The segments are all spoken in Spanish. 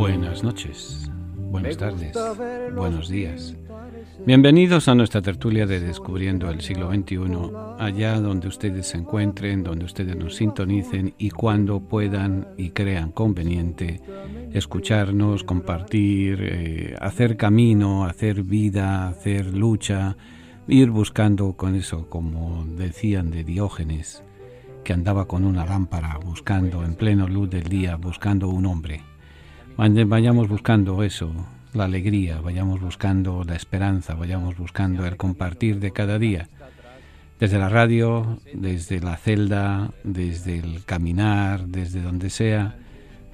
Buenas noches, buenas tardes, buenos días. Bienvenidos a nuestra tertulia de Descubriendo el siglo XXI, allá donde ustedes se encuentren, donde ustedes nos sintonicen y cuando puedan y crean conveniente escucharnos, compartir, hacer camino, hacer vida, hacer lucha, ir buscando con eso, como decían de Diógenes, que andaba con una lámpara buscando en pleno luz del día, buscando un hombre. Vayamos buscando eso, la alegría, vayamos buscando la esperanza, vayamos buscando el compartir de cada día. Desde la radio, desde la celda, desde el caminar, desde donde sea.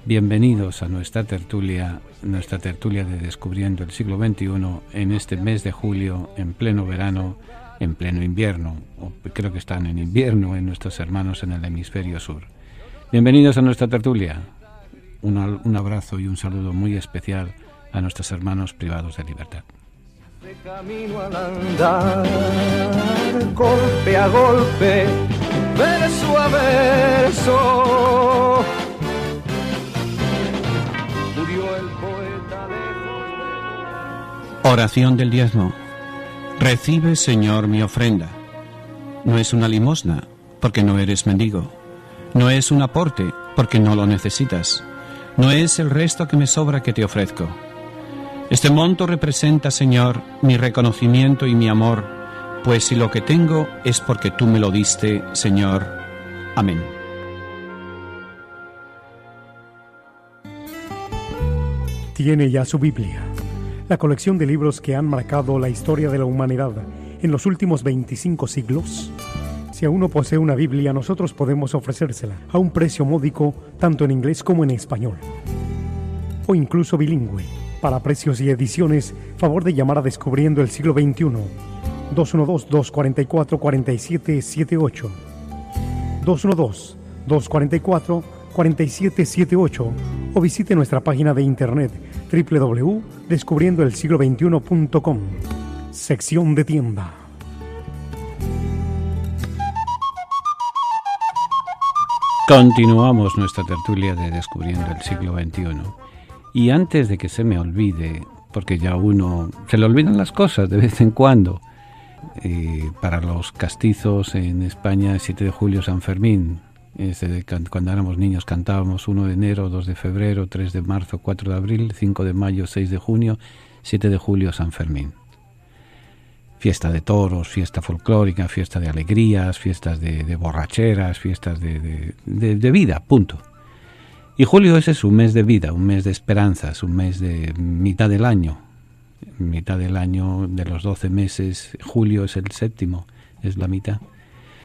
Bienvenidos a nuestra tertulia de Descubriendo el siglo XXI en este mes de julio, en pleno verano, en pleno invierno, o creo que están en invierno en nuestros hermanos en el hemisferio sur. Bienvenidos a nuestra tertulia. Un abrazo y un saludo muy especial a nuestros hermanos privados de libertad. De camino al andar, golpe a golpe, verso a verso, murió el poeta lejos. Oración del diezmo. Recibe, Señor, mi ofrenda. No es una limosna, porque no eres mendigo. No es un aporte, porque no lo necesitas. No es el resto que me sobra que te ofrezco. Este monto representa, Señor, mi reconocimiento y mi amor, pues si lo que tengo es porque tú me lo diste, Señor. Amén. Tiene ya su Biblia, la colección de libros que han marcado la historia de la humanidad en los últimos 25 siglos. Si aún no posee una Biblia, nosotros podemos ofrecérsela a un precio módico, tanto en inglés como en español, o incluso bilingüe. Para precios y ediciones, favor de llamar a Descubriendo el siglo XXI, 212-244-4778, 212-244-4778, o visite nuestra página de internet www.descubriendoelsiglo21.com, sección de tienda. Continuamos nuestra tertulia de Descubriendo el siglo XXI. Y antes de que se me olvide, porque ya uno se le olvidan las cosas de vez en cuando, para los castizos en España, 7 de julio San Fermín. Cuando éramos niños cantábamos 1 de enero, 2 de febrero, 3 de marzo, 4 de abril, 5 de mayo, 6 de junio, 7 de julio San Fermín. Fiesta de toros, fiesta folclórica, fiesta de alegrías, fiestas de borracheras, fiestas de vida, punto. Y julio ese es un mes de vida, un mes de esperanzas, un mes de mitad del año. Mitad del año de los 12 meses, julio es el séptimo, es la mitad.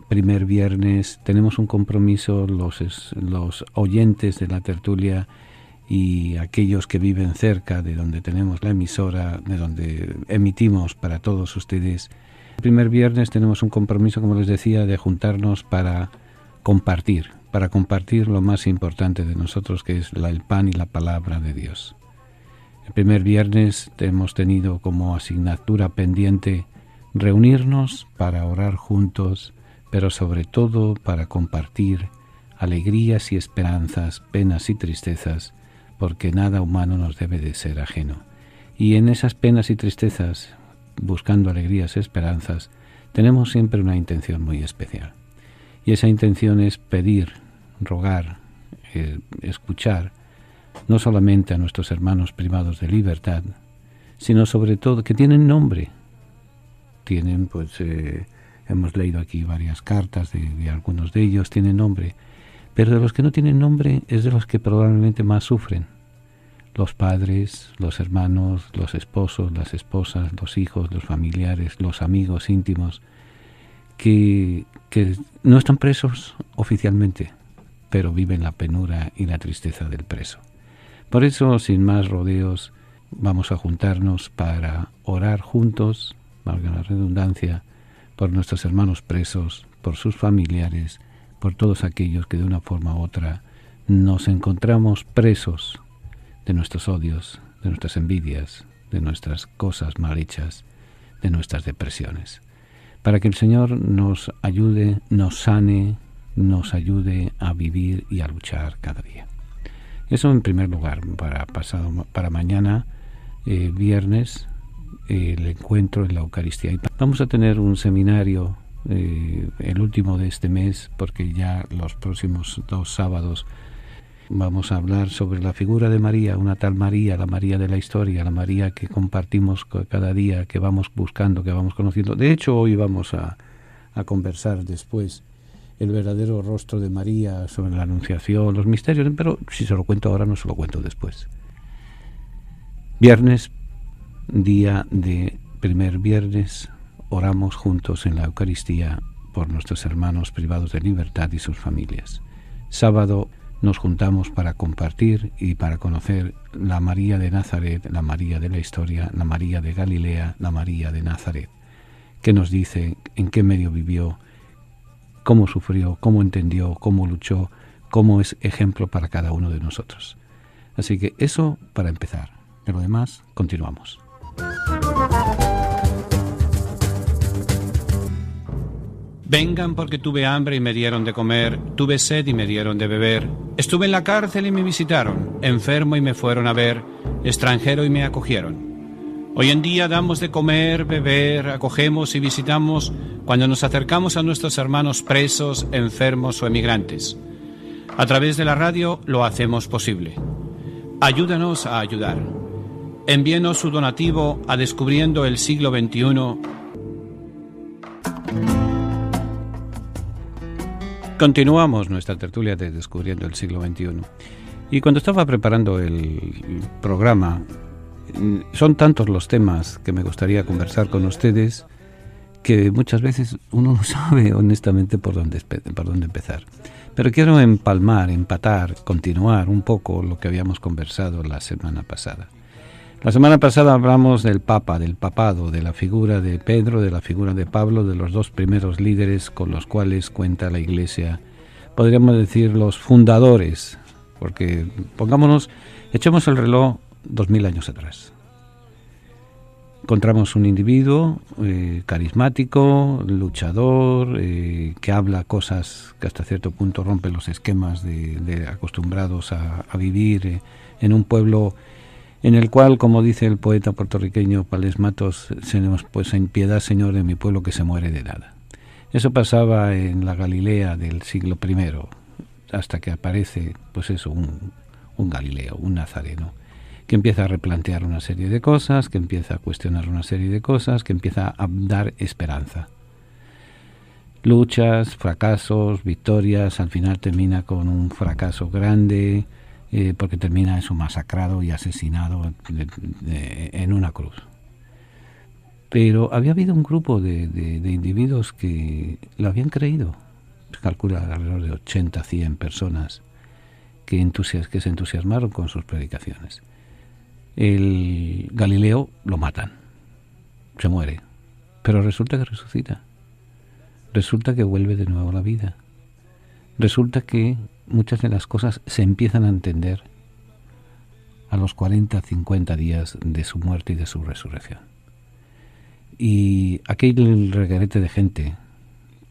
Primer viernes tenemos un compromiso, los oyentes de la tertulia y aquellos que viven cerca de donde tenemos la emisora, de donde emitimos para todos ustedes. El primer viernes tenemos un compromiso, como les decía, de juntarnos para compartir lo más importante de nosotros, que es el pan y la palabra de Dios. El primer viernes hemos tenido como asignatura pendiente reunirnos para orar juntos, pero sobre todo para compartir alegrías y esperanzas, penas y tristezas, porque nada humano nos debe de ser ajeno. Y en esas penas y tristezas, buscando alegrías y esperanzas, tenemos siempre una intención muy especial. Y esa intención es pedir, rogar, escuchar, no solamente a nuestros hermanos privados de libertad, sino sobre todo que tienen nombre. Tienen, hemos leído aquí varias cartas de algunos de ellos, tienen nombre. Pero de los que no tienen nombre es de los que probablemente más sufren. Los padres, los hermanos, los esposos, las esposas, los hijos, los familiares, los amigos íntimos, que no están presos oficialmente, pero viven la penura y la tristeza del preso. Por eso, sin más rodeos, vamos a juntarnos para orar juntos, valga la redundancia, por nuestros hermanos presos, por sus familiares, por todos aquellos que de una forma u otra nos encontramos presos de nuestros odios, de nuestras envidias, de nuestras cosas mal hechas, de nuestras depresiones. Para que el Señor nos ayude, nos sane, nos ayude a vivir y a luchar cada día. Eso en primer lugar. Para mañana, viernes, el encuentro en la Eucaristía. Y vamos a tener un seminario, el último de este mes, porque ya los próximos 2 sábados vamos a hablar sobre la figura de María, una tal María, la María de la historia, la María que compartimos cada día, que vamos buscando, que vamos conociendo. De hecho, hoy vamos a conversar después el verdadero rostro de María, sobre la Anunciación, los misterios, pero si se lo cuento ahora no se lo cuento después. Viernes, día de primer viernes, oramos juntos en la Eucaristía por nuestros hermanos privados de libertad y sus familias. Sábado nos juntamos para compartir y para conocer la María de Nazaret, la María de la historia, la María de Galilea, la María de Nazaret, que nos dice en qué medio vivió, cómo sufrió, cómo entendió, cómo luchó, cómo es ejemplo para cada uno de nosotros. Así que eso para empezar. De lo demás, continuamos. Vengan porque tuve hambre y me dieron de comer, tuve sed y me dieron de beber. Estuve en la cárcel y me visitaron, enfermo y me fueron a ver, extranjero y me acogieron. Hoy en día damos de comer, beber, acogemos y visitamos cuando nos acercamos a nuestros hermanos presos, enfermos o emigrantes. A través de la radio lo hacemos posible. Ayúdanos a ayudar. Envíenos su donativo a Descubriendo el Siglo XXI. Continuamos nuestra tertulia de Descubriendo el Siglo XXI. Y cuando estaba preparando el programa, son tantos los temas que me gustaría conversar con ustedes que muchas veces uno no sabe honestamente por dónde empezar. Pero quiero empatar, continuar un poco lo que habíamos conversado la semana pasada. La semana pasada hablamos del Papa, del papado, de la figura de Pedro, de la figura de Pablo, de los 2 primeros líderes con los cuales cuenta la Iglesia. Podríamos decir los fundadores, porque echemos el reloj 2000 años atrás. Encontramos un individuo carismático, luchador, que habla cosas que hasta cierto punto rompen los esquemas de acostumbrados a vivir en un pueblo en el cual, como dice el poeta puertorriqueño Pales Matos, pues en piedad, Señor, de mi pueblo que se muere de nada. Eso pasaba en la Galilea del siglo I, hasta que aparece, pues eso, un Galileo, un nazareno, que empieza a replantear una serie de cosas, que empieza a cuestionar una serie de cosas, que empieza a dar esperanza. Luchas, fracasos, victorias, al final termina con un fracaso grande, porque termina eso masacrado y asesinado en una cruz. Pero había habido un grupo de individuos que lo habían creído. Se calcula alrededor de 80, 100 personas que se entusiasmaron con sus predicaciones. El Galileo lo matan, se muere, pero resulta que resucita, resulta que vuelve de nuevo a la vida, resulta que muchas de las cosas se empiezan a entender a los 40, 50 días de su muerte y de su resurrección. Y aquel reguerete de gente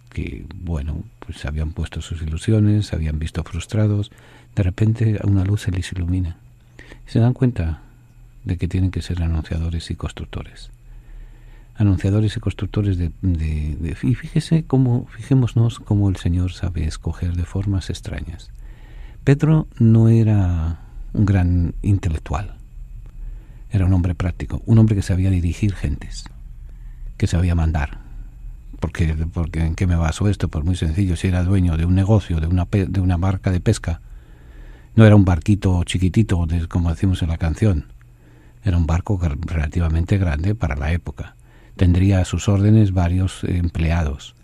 que, bueno, pues se habían puesto sus ilusiones, se habían visto frustrados, de repente a una luz se les ilumina y se dan cuenta de que tienen que ser anunciadores y constructores. Anunciadores y constructores y fijémonos cómo el Señor sabe escoger de formas extrañas. Pedro no era un gran intelectual, era un hombre práctico, un hombre que sabía dirigir gentes, que sabía mandar. Porque ¿en qué me baso esto? Pues muy sencillo, si era dueño de un negocio, de una barca de pesca, no era un barquito chiquitito, como decimos en la canción, era un barco relativamente grande para la época. Tendría a sus órdenes varios empleados,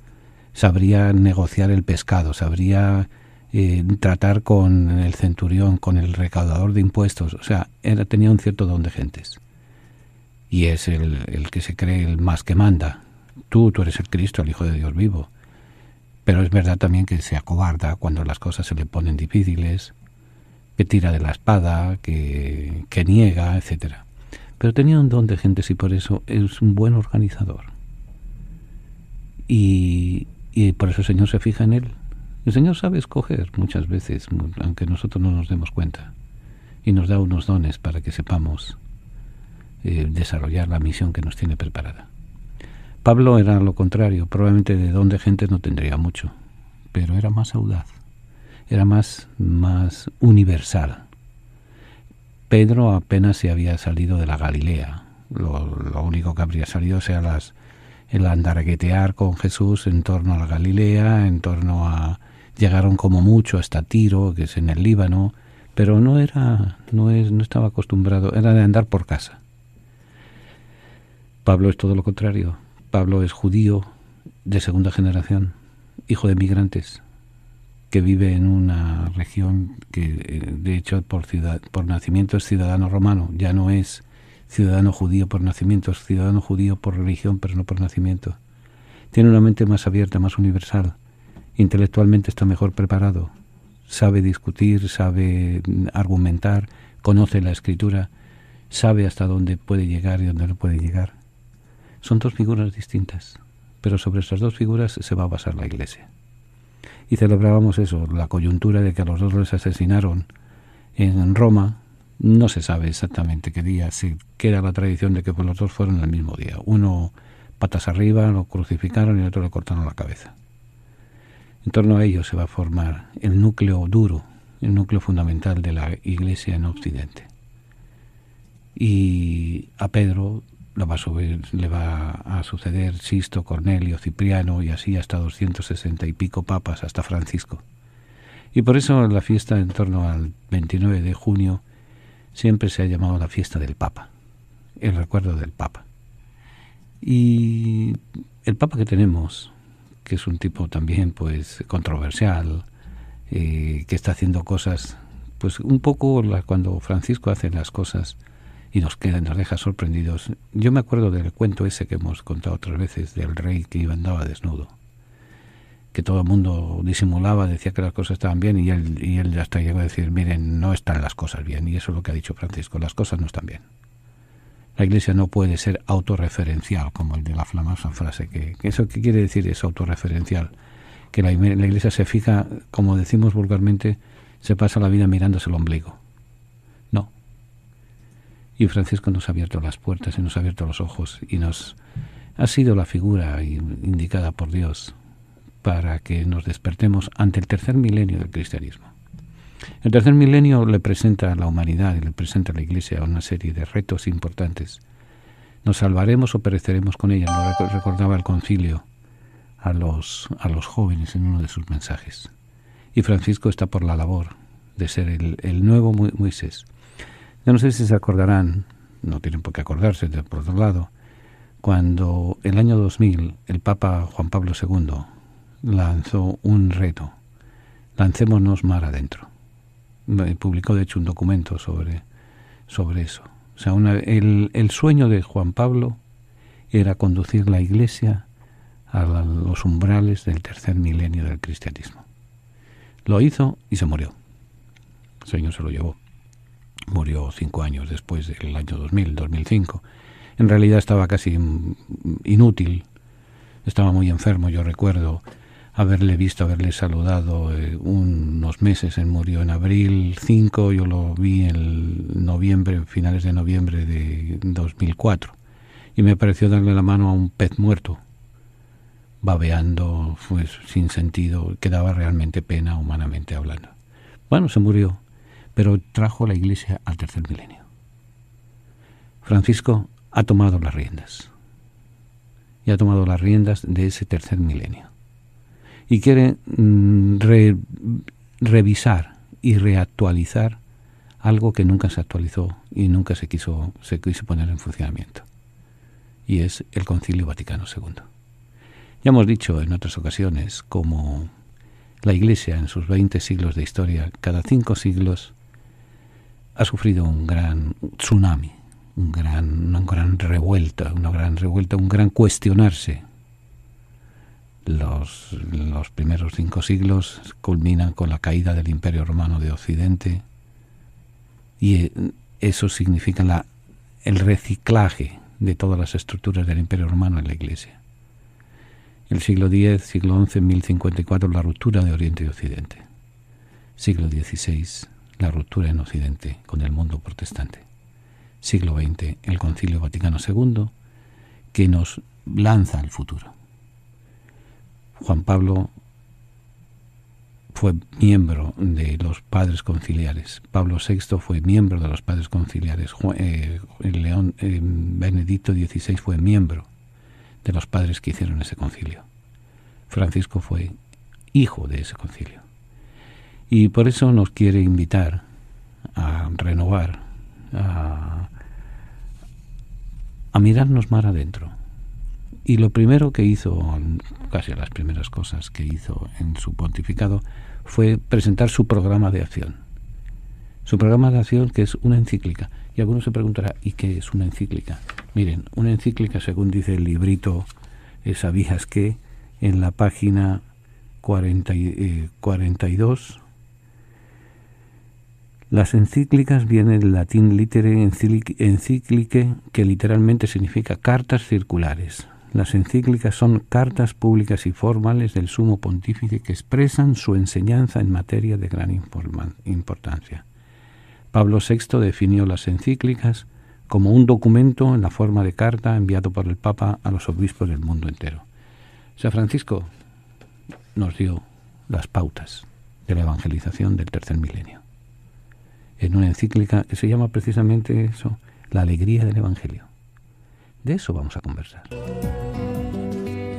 sabría negociar el pescado, sabría tratar con el centurión, con el recaudador de impuestos, o sea, tenía un cierto don de gentes. Y es el que se cree el más que manda. Tú eres el Cristo, el Hijo de Dios vivo. Pero es verdad también que se acobarda cuando las cosas se le ponen difíciles, que tira de la espada, que niega, etcétera. Pero tenía un don de gentes y por eso es un buen organizador. Y por eso el Señor se fija en él. El Señor sabe escoger muchas veces, aunque nosotros no nos demos cuenta. y nos da unos dones para que sepamos desarrollar la misión que nos tiene preparada. Pablo era lo contrario, probablemente de don de gente no tendría mucho, pero era más audaz, era más universal. Pedro apenas se había salido de la Galilea, lo único que habría salido sea el andarguetear con Jesús en torno a la Galilea, llegaron como mucho hasta Tiro, que es en el Líbano, pero no estaba acostumbrado, era de andar por casa. Pablo es todo lo contrario. Pablo es judío de segunda generación, hijo de migrantes, que vive en una región que de hecho por nacimiento es ciudadano romano, ya no es ciudadano judío por nacimiento, es ciudadano judío por religión, pero no por nacimiento. Tiene una mente más abierta, más universal, intelectualmente está mejor preparado, sabe discutir, sabe argumentar, conoce la Escritura, sabe hasta dónde puede llegar y dónde no puede llegar. Son dos figuras distintas, pero sobre estas dos figuras se va a basar la Iglesia. Y celebrábamos eso, la coyuntura de que a los dos les asesinaron en Roma. No se sabe exactamente qué día, se queda la tradición de que los dos fueron el mismo día. Uno patas arriba, lo crucificaron y el otro le cortaron la cabeza. En torno a ello se va a formar el núcleo duro, el núcleo fundamental de la Iglesia en Occidente. Y a Pedro le va a suceder Sisto, Cornelio, Cipriano y así hasta 260 y pico papas, hasta Francisco. Y por eso la fiesta en torno al 29 de junio siempre se ha llamado la fiesta del Papa, el recuerdo del Papa. Y el Papa que tenemos, que es un tipo también pues controversial, que está haciendo cosas, pues un poco cuando Francisco hace las cosas y nos deja sorprendidos. Yo me acuerdo del cuento ese que hemos contado otras veces, del rey que andaba desnudo, que todo el mundo disimulaba, decía que las cosas estaban bien y él hasta llegó a decir, miren, no están las cosas bien, y eso es lo que ha dicho Francisco, las cosas no están bien. La Iglesia no puede ser autorreferencial, como el de la famosa frase, que ¿eso qué quiere decir? Es autorreferencial, que la Iglesia se fija, como decimos vulgarmente, se pasa la vida mirándose el ombligo. No. Y Francisco nos ha abierto las puertas y nos ha abierto los ojos y ha sido la figura indicada por Dios para que nos despertemos ante el tercer milenio del cristianismo. El tercer milenio le presenta a la humanidad y le presenta a la Iglesia una serie de retos importantes. ¿Nos salvaremos o pereceremos con ella? Nos recordaba el concilio a los jóvenes en uno de sus mensajes. Y Francisco está por la labor de ser el nuevo Moisés. Yo no sé si se acordarán, no tienen por qué acordarse, por otro lado, cuando el año 2000 el Papa Juan Pablo II lanzó un reto, lancémonos mar adentro. Publicó de hecho un documento sobre eso. O sea, el sueño de Juan Pablo era conducir la Iglesia a los umbrales del tercer milenio del cristianismo. Lo hizo y se murió. El sueño se lo llevó. Murió 5 años después del año 2005. En realidad estaba casi inútil, estaba muy enfermo. Yo recuerdo haberle haberle saludado unos meses. Él murió en abril 5, yo lo vi en noviembre, finales de noviembre de 2004, y me pareció darle la mano a un pez muerto, babeando, pues sin sentido, que daba realmente pena humanamente hablando. Bueno, se murió, pero trajo a la Iglesia al tercer milenio. Francisco ha tomado las riendas, y ha tomado las riendas de ese tercer milenio. Y quiere revisar y reactualizar algo que nunca se actualizó y nunca se quiso poner en funcionamiento. Y es el Concilio Vaticano II. Ya hemos dicho en otras ocasiones cómo la Iglesia en sus 20 siglos de historia, cada 5 siglos, ha sufrido un gran tsunami, una gran revuelta, un gran cuestionarse. Los primeros 5 siglos culminan con la caída del Imperio Romano de Occidente, y eso significa el reciclaje de todas las estructuras del Imperio Romano en la Iglesia. El siglo X, siglo XI, 1054, la ruptura de Oriente y Occidente. Siglo XVI, la ruptura en Occidente con el mundo protestante. Siglo XX, el Concilio Vaticano II, que nos lanza al futuro. Juan Pablo fue miembro de los Padres Conciliares. Pablo VI fue miembro de los Padres Conciliares. Benedicto XVI fue miembro de los padres que hicieron ese concilio. Francisco fue hijo de ese concilio. Y por eso nos quiere invitar a renovar, a mirarnos más adentro. Y lo primero que hizo, casi las primeras cosas que hizo en su pontificado, fue presentar su programa de acción. Su programa de acción, que es una encíclica. Y alguno se preguntará, ¿y qué es una encíclica? Miren, una encíclica, según dice el librito ¿Sabías qué?, en la página 42, las encíclicas vienen del latín litere encyclicae, que literalmente significa cartas circulares. Las encíclicas son cartas públicas y formales del Sumo Pontífice que expresan su enseñanza en materia de gran importancia. Pablo VI definió las encíclicas como un documento en la forma de carta enviado por el Papa a los obispos del mundo entero. San Francisco nos dio las pautas de la evangelización del tercer milenio, en una encíclica que se llama precisamente eso, la alegría del Evangelio. De eso vamos a conversar.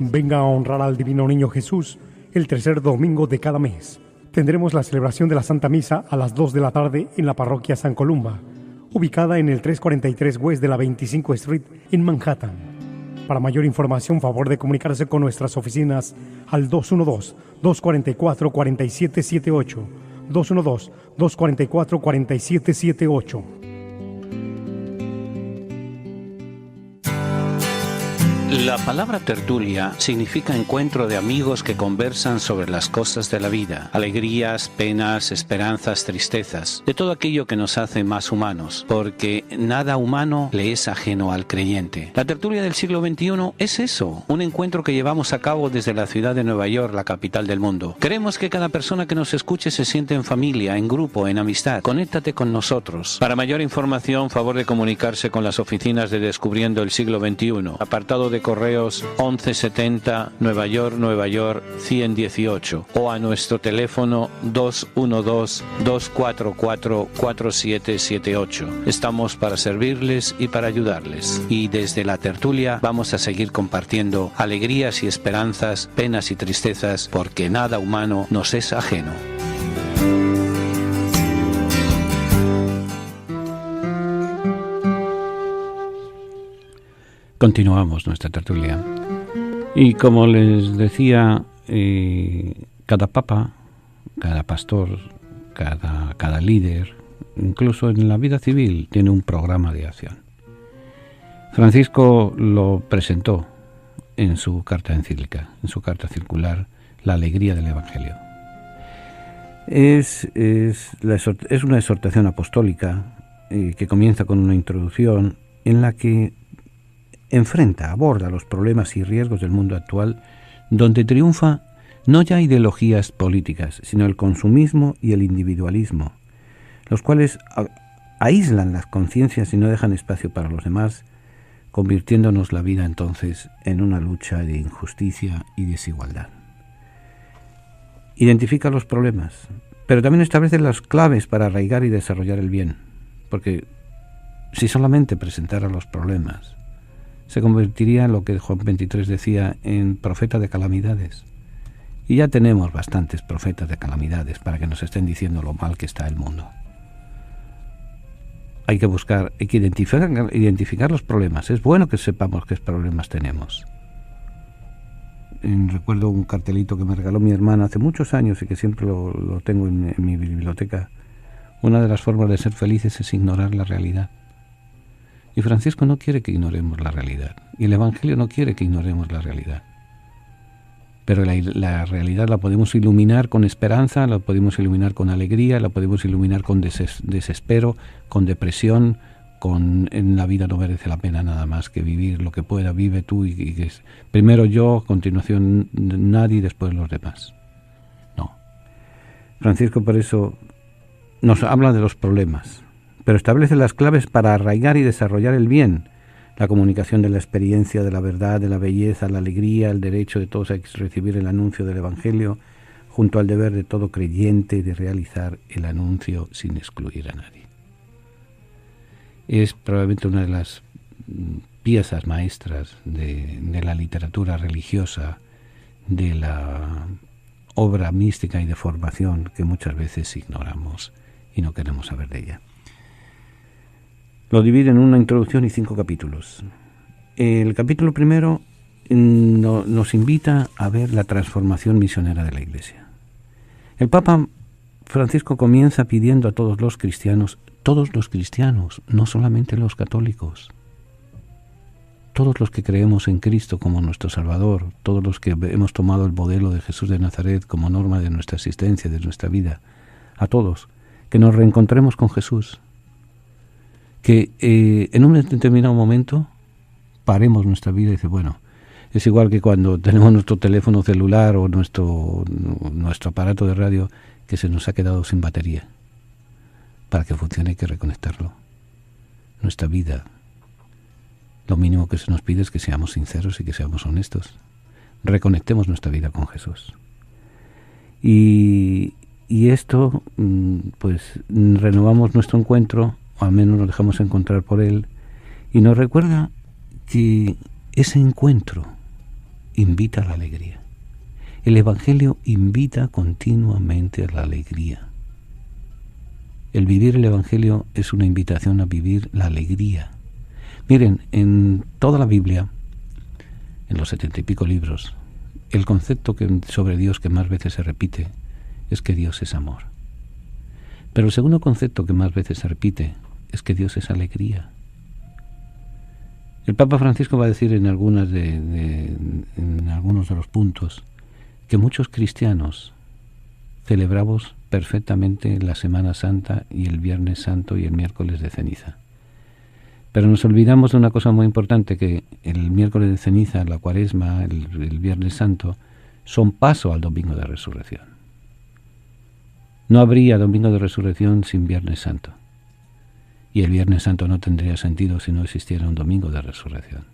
Venga a honrar al Divino Niño Jesús el tercer domingo de cada mes. Tendremos la celebración de la Santa Misa a las 2 de la tarde en la parroquia San Columba, ubicada en el 343 West de la 25 Street en Manhattan. Para mayor información, favor de comunicarse con nuestras oficinas al 212-244-4778, 212-244-4778. La palabra tertulia significa encuentro de amigos que conversan sobre las cosas de la vida, alegrías, penas, esperanzas, tristezas, de todo aquello que nos hace más humanos, porque nada humano le es ajeno al creyente. La tertulia del siglo XXI es eso, un encuentro que llevamos a cabo desde la ciudad de Nueva York, la capital del mundo. Queremos que cada persona que nos escuche se siente en familia, en grupo, en amistad. Conéctate con nosotros. Para mayor información, favor de comunicarse con las oficinas de Descubriendo el Siglo XXI, apartado de correos 1170 Nueva York 118, o a nuestro teléfono 212-244-4778. Estamos para servirles y para ayudarles. Y desde la tertulia vamos a seguir compartiendo alegrías y esperanzas, penas y tristezas, porque nada humano nos es ajeno. Continuamos nuestra tertulia. Y como les decía, cada papa, cada pastor, cada líder, incluso en la vida civil, tiene un programa de acción. Francisco lo presentó en su carta encíclica, en su carta circular, La alegría del Evangelio. Es una exhortación apostólica que comienza con una introducción en la que aborda los problemas y riesgos del mundo actual, donde triunfa no ya ideologías políticas, sino el consumismo y el individualismo, los cuales aíslan las conciencias y no dejan espacio para los demás, convirtiéndonos la vida entonces en una lucha de injusticia y desigualdad. Identifica los problemas, pero también establece las claves para arraigar y desarrollar el bien, porque si solamente presentara los problemas, se convertiría en lo que Juan 23 decía, en profeta de calamidades. Y ya tenemos bastantes profetas de calamidades para que nos estén diciendo lo mal que está el mundo. Hay que identificar los problemas. Es bueno que sepamos qué problemas tenemos. Recuerdo un cartelito que me regaló mi hermana hace muchos años y que siempre lo tengo en mi biblioteca. Una de las formas de ser felices es ignorar la realidad. Y Francisco no quiere que ignoremos la realidad. Y el Evangelio no quiere que ignoremos la realidad. Pero la realidad la podemos iluminar con esperanza, la podemos iluminar con alegría, la podemos iluminar con desespero, con depresión, en la vida no merece la pena nada más que vivir lo que pueda, vive tú y primero yo, a continuación nadie y después los demás. No. Francisco por eso nos habla de los problemas, pero establece las claves para arraigar y desarrollar el bien, la comunicación de la experiencia, de la verdad, de la belleza, la alegría, el derecho de todos a recibir el anuncio del Evangelio, junto al deber de todo creyente de realizar el anuncio sin excluir a nadie. Es probablemente una de las piezas maestras de la literatura religiosa, de la obra mística y de formación que muchas veces ignoramos y no queremos saber de ella. Lo divide en una introducción y 5 capítulos. El capítulo primero nos invita a ver la transformación misionera de la Iglesia. El Papa Francisco comienza pidiendo a todos los cristianos, no solamente los católicos, todos los que creemos en Cristo como nuestro Salvador, todos los que hemos tomado el modelo de Jesús de Nazaret como norma de nuestra existencia, de nuestra vida, a todos, que nos reencontremos con Jesús, que en un determinado momento paremos nuestra vida y dice, bueno, es igual que cuando tenemos nuestro teléfono celular o nuestro aparato de radio que se nos ha quedado sin batería. Para que funcione hay que reconectarlo. Nuestra vida, lo mínimo que se nos pide es que seamos sinceros y que seamos honestos. Reconectemos nuestra vida con Jesús. Y esto, pues renovamos nuestro encuentro, o al menos nos dejamos encontrar por Él, y nos recuerda que ese encuentro invita a la alegría. El Evangelio invita continuamente a la alegría. El vivir el Evangelio es una invitación a vivir la alegría. Miren, en toda la Biblia, en los 70 y pico libros, el concepto sobre Dios que más veces se repite es que Dios es amor. Pero el segundo concepto que más veces se repite es que Dios es alegría. El Papa Francisco va a decir en algunos de los puntos que muchos cristianos celebramos perfectamente la Semana Santa y el Viernes Santo y el miércoles de ceniza. Pero nos olvidamos de una cosa muy importante, que el miércoles de ceniza, la Cuaresma, el Viernes Santo, son paso al Domingo de Resurrección. No habría Domingo de Resurrección sin Viernes Santo. Y el Viernes Santo no tendría sentido si no existiera un Domingo de Resurrección.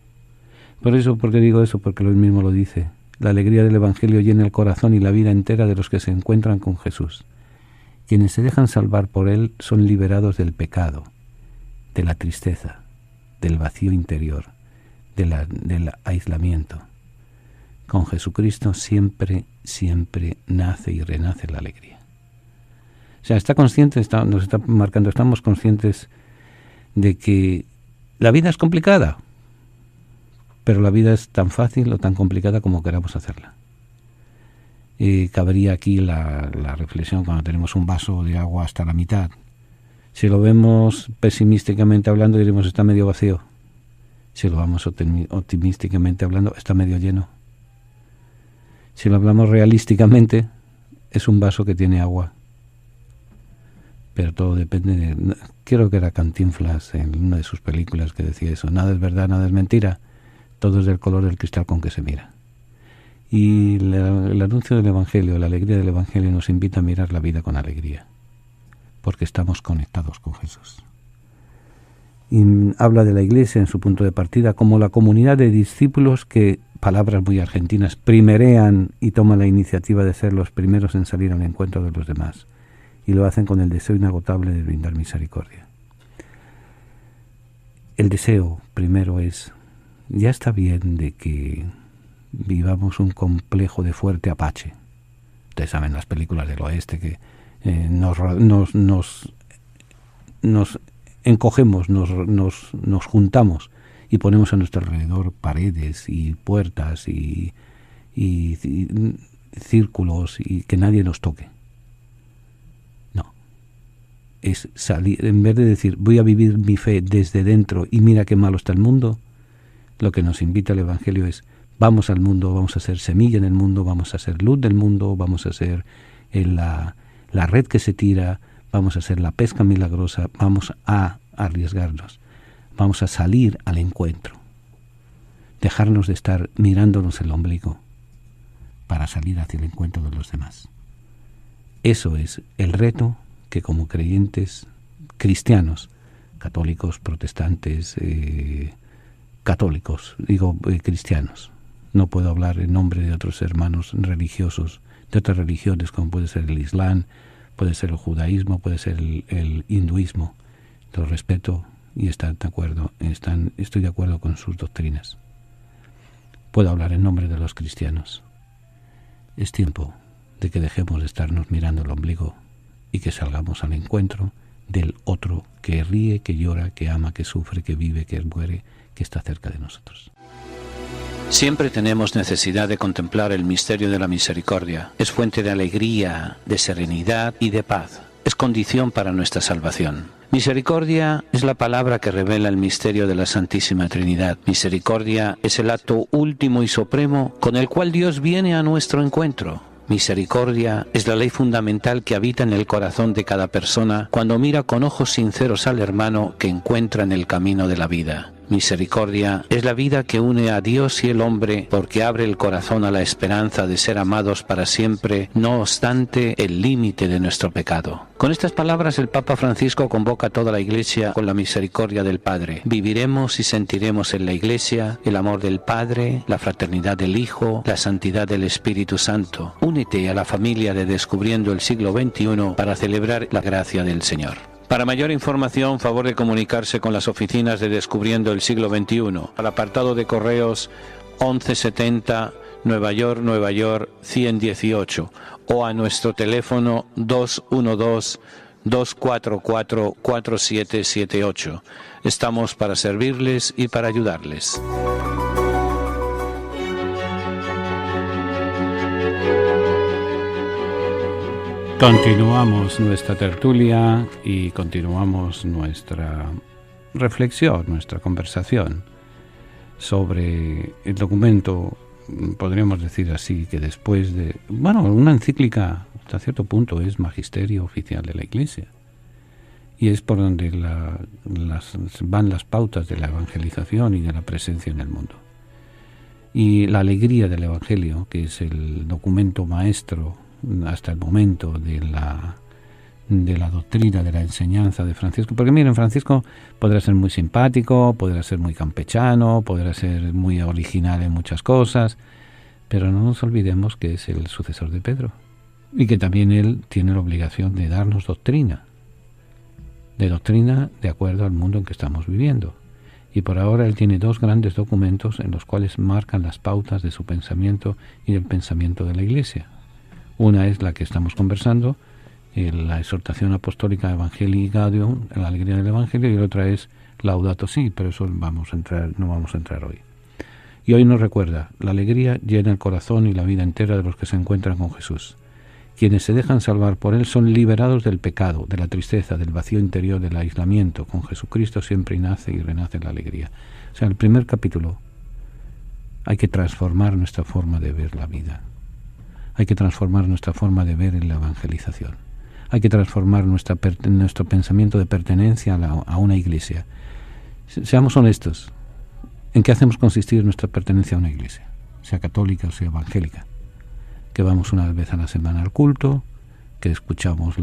¿Por qué digo eso? Porque él mismo lo dice. La alegría del Evangelio llena el corazón y la vida entera de los que se encuentran con Jesús. Quienes se dejan salvar por Él son liberados del pecado, de la tristeza, del vacío interior, del aislamiento. Con Jesucristo siempre nace y renace la alegría. O sea, nos está marcando, estamos conscientes de que la vida es complicada, pero la vida es tan fácil o tan complicada como queramos hacerla. Cabería aquí la reflexión cuando tenemos un vaso de agua hasta la mitad. Si lo vemos pesimísticamente hablando, diremos está medio vacío. Si lo vamos optimísticamente hablando, está medio lleno. Si lo hablamos realísticamente, es un vaso que tiene agua. Pero todo depende de... Creo que era Cantinflas en una de sus películas que decía eso. Nada es verdad, nada es mentira. Todo es del color del cristal con que se mira. Y el anuncio del Evangelio, la alegría del Evangelio nos invita a mirar la vida con alegría. Porque estamos conectados con Jesús. Y habla de la Iglesia en su punto de partida como la comunidad de discípulos que, palabras muy argentinas, primerean y toman la iniciativa de ser los primeros en salir al encuentro de los demás. Y lo hacen con el deseo inagotable de brindar misericordia. El deseo primero es, ya está bien de que vivamos un complejo de fuerte apache. Ustedes saben las películas del oeste que nos encogemos, nos juntamos y ponemos a nuestro alrededor paredes y puertas y círculos y que nadie nos toque. Es salir, en vez de decir voy a vivir mi fe desde dentro y mira qué malo está el mundo, lo que nos invita el Evangelio es vamos al mundo, vamos a ser semilla en el mundo, vamos a ser luz del mundo, vamos a ser la red que se tira, vamos a ser la pesca milagrosa, vamos a arriesgarnos, vamos a salir al encuentro, dejarnos de estar mirándonos el ombligo para salir hacia el encuentro de los demás. Eso es el reto que como creyentes cristianos, católicos, protestantes, cristianos, no puedo hablar en nombre de otros hermanos religiosos, de otras religiones, como puede ser el Islam, puede ser el judaísmo, puede ser el hinduismo. Los respeto y estoy de acuerdo con sus doctrinas. Puedo hablar en nombre de los cristianos. Es tiempo de que dejemos de estarnos mirando el ombligo y que salgamos al encuentro del otro que ríe, que llora, que ama, que sufre, que vive, que muere, que está cerca de nosotros. Siempre tenemos necesidad de contemplar el misterio de la misericordia. Es fuente de alegría, de serenidad y de paz. Es condición para nuestra salvación. Misericordia es la palabra que revela el misterio de la Santísima Trinidad. Misericordia es el acto último y supremo con el cual Dios viene a nuestro encuentro. Misericordia es la ley fundamental que habita en el corazón de cada persona cuando mira con ojos sinceros al hermano que encuentra en el camino de la vida. Misericordia es la vida que une a Dios y el hombre porque abre el corazón a la esperanza de ser amados para siempre, no obstante el límite de nuestro pecado. Con estas palabras el Papa Francisco convoca a toda la Iglesia con la misericordia del Padre. Viviremos y sentiremos en la Iglesia el amor del Padre, la fraternidad del Hijo, la santidad del Espíritu Santo. Únete a la familia de Descubriendo el Siglo XXI para celebrar la gracia del Señor. Para mayor información, favor de comunicarse con las oficinas de Descubriendo el Siglo XXI, al apartado de correos 1170 Nueva York 118 o a nuestro teléfono 212-244-4778. Estamos para servirles y para ayudarles. Continuamos nuestra tertulia y continuamos nuestra reflexión, nuestra conversación sobre el documento, podríamos decir así, que después de, una encíclica hasta cierto punto es magisterio oficial de la Iglesia y es por donde van las pautas de la evangelización y de la presencia en el mundo. Y la alegría del Evangelio, que es el documento maestro hasta el momento de la doctrina, de la enseñanza de Francisco, porque miren, Francisco podrá ser muy simpático, podrá ser muy campechano, podrá ser muy original en muchas cosas, pero no nos olvidemos que es el sucesor de Pedro y que también él tiene la obligación de darnos doctrina de acuerdo al mundo en que estamos viviendo. Y por ahora él tiene dos grandes documentos en los cuales marcan las pautas de su pensamiento y del pensamiento de la Iglesia. Una es la que estamos conversando, la exhortación apostólica Evangelii Gaudium, la alegría del Evangelio, y la otra es Laudato Si, pero eso no vamos a entrar hoy. Y hoy nos recuerda, la alegría llena el corazón y la vida entera de los que se encuentran con Jesús. Quienes se dejan salvar por Él son liberados del pecado, de la tristeza, del vacío interior, del aislamiento. Con Jesucristo siempre nace y renace la alegría. O sea, en el primer capítulo hay que transformar nuestra forma de ver la vida. Hay que transformar nuestra forma de ver en la evangelización. Hay que transformar nuestro pensamiento de pertenencia a una iglesia. Seamos honestos. ¿En qué hacemos consistir nuestra pertenencia a una iglesia? Sea católica o sea evangélica. Que vamos una vez a la semana al culto, que escuchamos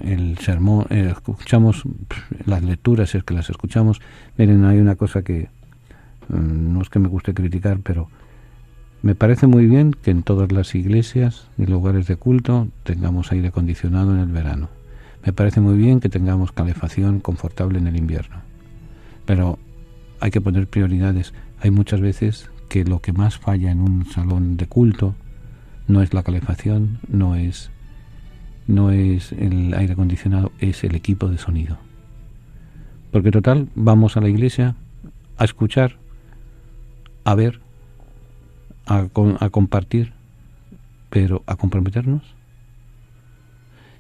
el sermón, escuchamos las lecturas, es que las escuchamos. Miren, hay una cosa que no es que me guste criticar, pero me parece muy bien que en todas las iglesias y lugares de culto tengamos aire acondicionado en el verano. Me parece muy bien que tengamos calefacción confortable en el invierno. Pero hay que poner prioridades. Hay muchas veces que lo que más falla en un salón de culto no es la calefacción, no es el aire acondicionado, es el equipo de sonido. Porque total, vamos a la iglesia a escuchar, a ver, a compartir, pero a comprometernos.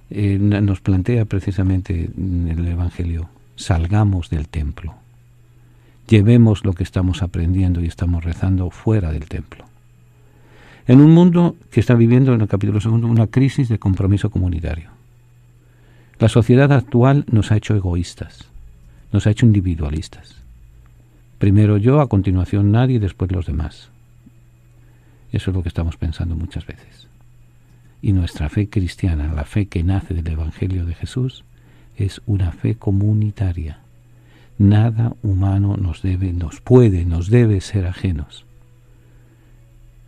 Nos plantea precisamente en el Evangelio, salgamos del templo, llevemos lo que estamos aprendiendo y estamos rezando fuera del templo. En un mundo que está viviendo, en el capítulo 2, una crisis de compromiso comunitario. La sociedad actual nos ha hecho egoístas, nos ha hecho individualistas. Primero yo, a continuación nadie y después los demás. Eso es lo que estamos pensando muchas veces. Y nuestra fe cristiana, la fe que nace del Evangelio de Jesús, es una fe comunitaria. Nada humano nos debe ser ajenos.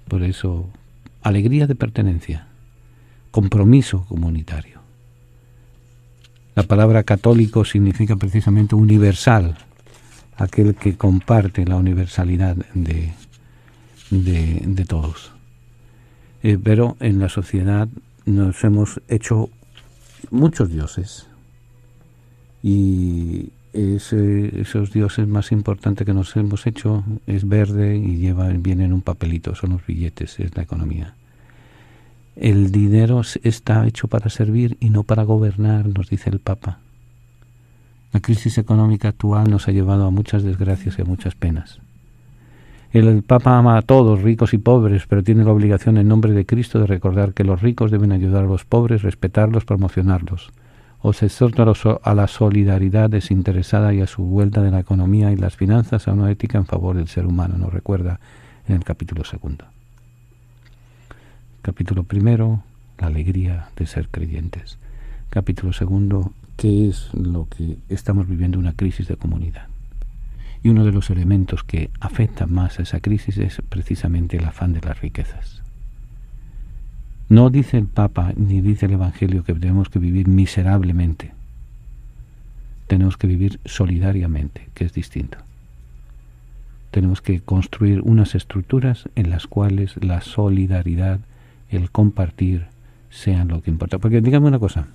Por eso, alegría de pertenencia, compromiso comunitario. La palabra católico significa precisamente universal, aquel que comparte la universalidad de todos. Pero en la sociedad nos hemos hecho muchos dioses, y esos dioses más importantes que nos hemos hecho es verde y viene en un papelito, son los billetes, es la economía. El dinero está hecho para servir y no para gobernar, nos dice el Papa. La crisis económica actual nos ha llevado a muchas desgracias y a muchas penas. El Papa ama a todos, ricos y pobres, pero tiene la obligación en nombre de Cristo de recordar que los ricos deben ayudar a los pobres, respetarlos, promocionarlos. Os exhorto a la solidaridad desinteresada y a su vuelta de la economía y las finanzas a una ética en favor del ser humano, nos recuerda en el capítulo 2. Capítulo 1, la alegría de ser creyentes. Capítulo 2, qué es lo que estamos viviendo, una crisis de comunidad. Y uno de los elementos que afecta más a esa crisis es precisamente el afán de las riquezas. No dice el Papa ni dice el Evangelio que tenemos que vivir miserablemente. Tenemos que vivir solidariamente, que es distinto. Tenemos que construir unas estructuras en las cuales la solidaridad, el compartir, sean lo que importa. Porque díganme una cosa,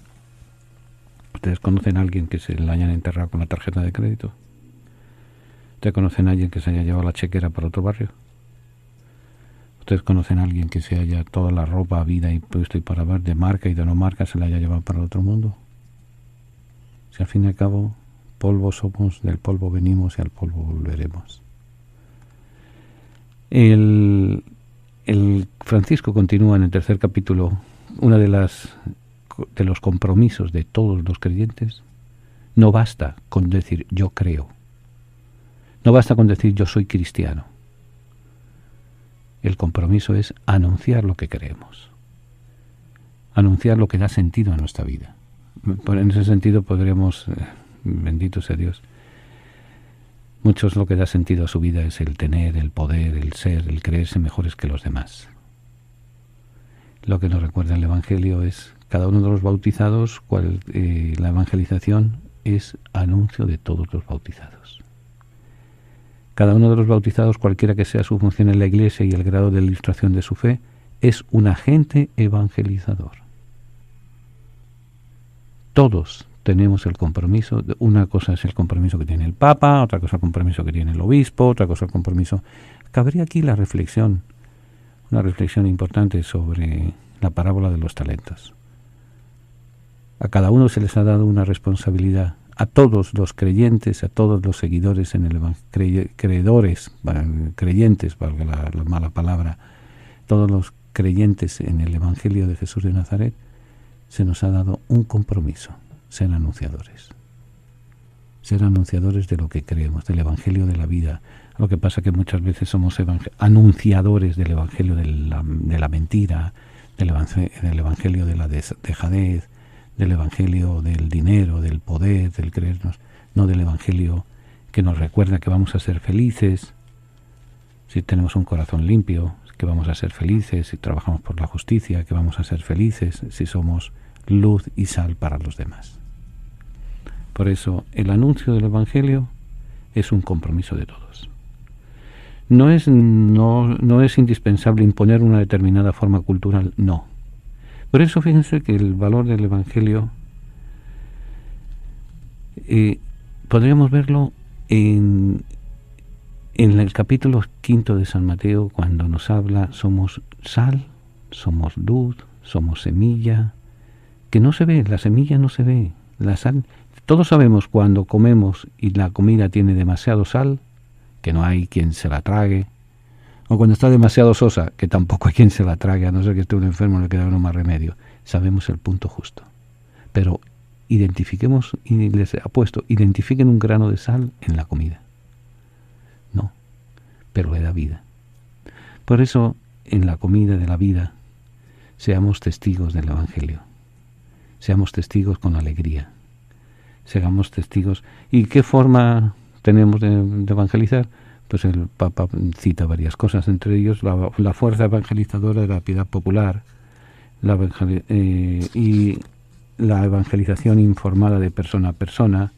¿ustedes conocen a alguien que se le hayan enterrado con la tarjeta de crédito? ¿Ustedes conocen a alguien que se haya llevado la chequera para otro barrio? ¿Ustedes conocen a alguien que se haya toda la ropa, vida y puesto y para ver de marca y de no marca se la haya llevado para el otro mundo? Si al fin y al cabo polvo somos, del polvo venimos y al polvo volveremos. El Francisco continúa en el 3 capítulo, una de los compromisos de todos los creyentes. No basta con decir yo creo. No basta con decir yo soy cristiano. El compromiso es anunciar lo que creemos. Anunciar lo que da sentido a nuestra vida. En ese sentido podríamos, bendito sea Dios, muchos lo que da sentido a su vida es el tener, el poder, el ser, el creerse mejores que los demás. Lo que nos recuerda el Evangelio es cada uno de los bautizados, la evangelización es anuncio de todos los bautizados. Cada uno de los bautizados, cualquiera que sea su función en la Iglesia y el grado de ilustración de su fe, es un agente evangelizador. Todos tenemos el compromiso. Una cosa es el compromiso que tiene el Papa, otra cosa el compromiso que tiene el obispo, otra cosa el compromiso... Cabría aquí la reflexión, una reflexión importante sobre la parábola de los talentos. A cada uno se les ha dado una responsabilidad. A todos los creyentes, a todos los seguidores en el creyentes, valga la mala palabra, todos los creyentes en el Evangelio de Jesús de Nazaret, se nos ha dado un compromiso, ser anunciadores. Ser anunciadores de lo que creemos, del Evangelio de la vida. Lo que pasa que muchas veces somos anunciadores del Evangelio de la mentira, del Evangelio de la dejadez, del Evangelio del dinero, del poder, del creernos, no del Evangelio que nos recuerda que vamos a ser felices si tenemos un corazón limpio, que vamos a ser felices si trabajamos por la justicia, que vamos a ser felices si somos luz y sal para los demás. Por eso el anuncio del Evangelio es un compromiso de todos. No es indispensable imponer una determinada forma cultural, no. Por eso fíjense que el valor del Evangelio podríamos verlo en el capítulo 5 de San Mateo, cuando nos habla, somos sal, somos luz, somos semilla, que no se ve, la semilla no se ve, la sal. Todos sabemos cuando comemos y la comida tiene demasiado sal, que no hay quien se la trague, o cuando está demasiado sosa, que tampoco hay quien se la trague, a no ser que esté un enfermo, le queda uno más remedio. Sabemos el punto justo. Pero identifiquemos, y les he puesto, identifiquen un grano de sal en la comida. No, pero le da vida. Por eso, en la comida de la vida, seamos testigos del Evangelio. Seamos testigos con alegría. seamos testigos. ¿Y qué forma tenemos de evangelizar? Pues el Papa cita varias cosas, entre ellos la fuerza evangelizadora de la piedad popular, y la evangelización informada de persona a persona.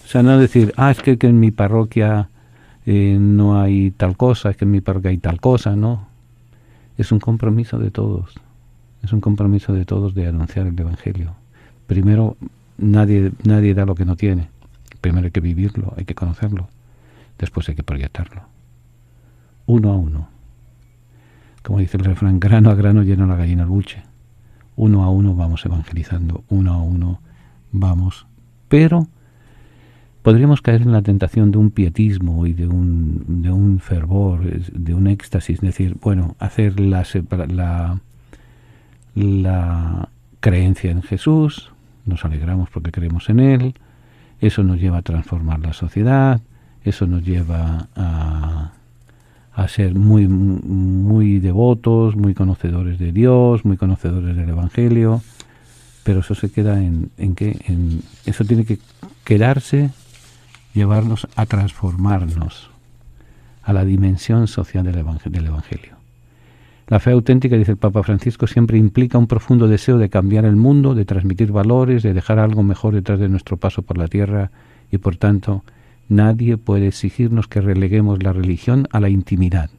O sea, no decir, es que en mi parroquia no hay tal cosa, es que en mi parroquia hay tal cosa, no. Es un compromiso de todos. Es un compromiso de todos de anunciar el Evangelio. Primero, nadie da lo que no tiene. Primero hay que vivirlo, hay que conocerlo. Después hay que proyectarlo. Uno a uno. Como dice el refrán, grano a grano llena la gallina el buche. Uno a uno vamos evangelizando, uno a uno vamos. Pero podríamos caer en la tentación de un pietismo y de un fervor, de un éxtasis, es decir, bueno, hacer la creencia en Jesús, nos alegramos porque creemos en Él, eso nos lleva a transformar la sociedad, eso nos lleva a ser muy, muy devotos, muy conocedores de Dios, muy conocedores del Evangelio, pero eso se queda en eso tiene que quedarse, llevarnos a transformarnos a la dimensión social del Evangelio. La fe auténtica, dice el Papa Francisco, siempre implica un profundo deseo de cambiar el mundo, de transmitir valores, de dejar algo mejor detrás de nuestro paso por la tierra, y por tanto nadie puede exigirnos que releguemos la religión a la intimidad.